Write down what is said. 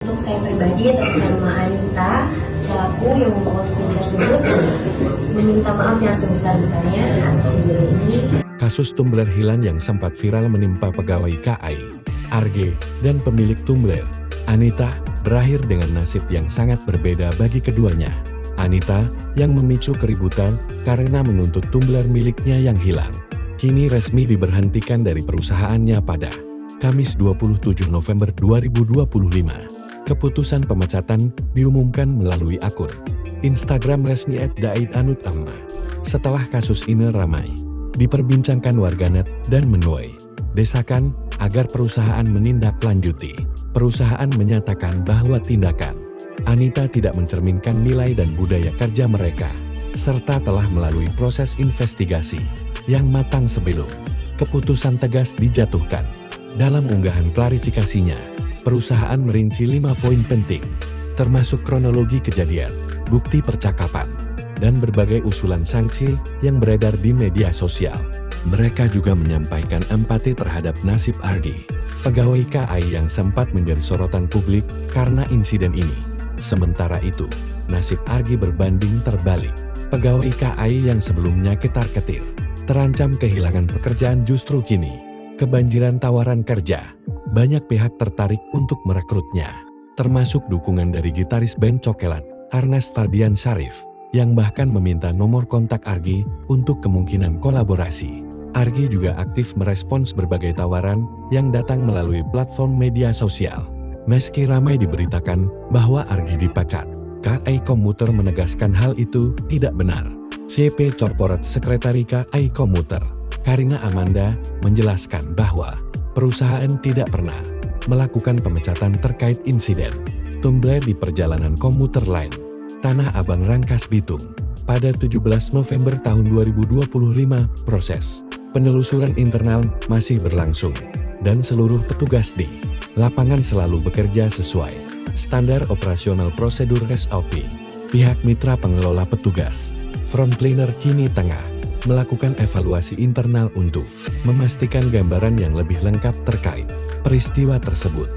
untuk saya pribadi atas nama Anita selaku yang memposting tersebut meminta maaf yang sebesar-besarnya atas video ini. Kasus Tumblr hilang yang sempat viral menimpa pegawai KAI, Arge, dan pemilik Tumblr, Anita, berakhir dengan nasib yang sangat berbeda bagi keduanya. Anita, yang memicu keributan karena menuntut Tumblr miliknya yang hilang, kini resmi diberhentikan dari perusahaannya pada Kamis 27 November 2025. Keputusan pemecatan diumumkan melalui akun Instagram resmi @daidanutama. Setelah kasus ini ramai diperbincangkan warganet dan menuai desakan agar perusahaan menindaklanjuti. Perusahaan menyatakan bahwa tindakan Anita tidak mencerminkan nilai dan budaya kerja mereka, serta telah melalui proses investigasi yang matang sebelum keputusan tegas dijatuhkan. Dalam unggahan klarifikasinya, perusahaan merinci 5 poin penting, termasuk kronologi kejadian, bukti percakapan, dan berbagai usulan sanksi yang beredar di media sosial. Mereka juga menyampaikan empati terhadap nasib Arge, pegawai KAI yang sempat menjadi sorotan publik karena insiden ini. Sementara itu, nasib Arge berbanding terbalik. Pegawai KAI yang sebelumnya ketar-ketir, terancam kehilangan pekerjaan justru kini kebanjiran tawaran kerja. Banyak pihak tertarik untuk merekrutnya, termasuk dukungan dari gitaris band Cokelat, Ernest Fardian Syarif, yang bahkan meminta nomor kontak Arge untuk kemungkinan kolaborasi. Arge juga aktif merespons berbagai tawaran yang datang melalui platform media sosial. Meski ramai diberitakan bahwa Arge dipecat, KAI Komuter menegaskan hal itu tidak benar. CP Corporate Secretary KAI Komuter, Karina Amanda, menjelaskan bahwa perusahaan tidak pernah melakukan pemecatan terkait insiden Tumblr di perjalanan komuter lain Tanah Abang Rangkas Bitung pada 17 November tahun 2025. Proses penelusuran internal masih berlangsung dan seluruh petugas di lapangan selalu bekerja sesuai standar operasional prosedur SOP. Pihak mitra pengelola petugas Frontliner kini tengah melakukan evaluasi internal untuk memastikan gambaran yang lebih lengkap terkait peristiwa tersebut.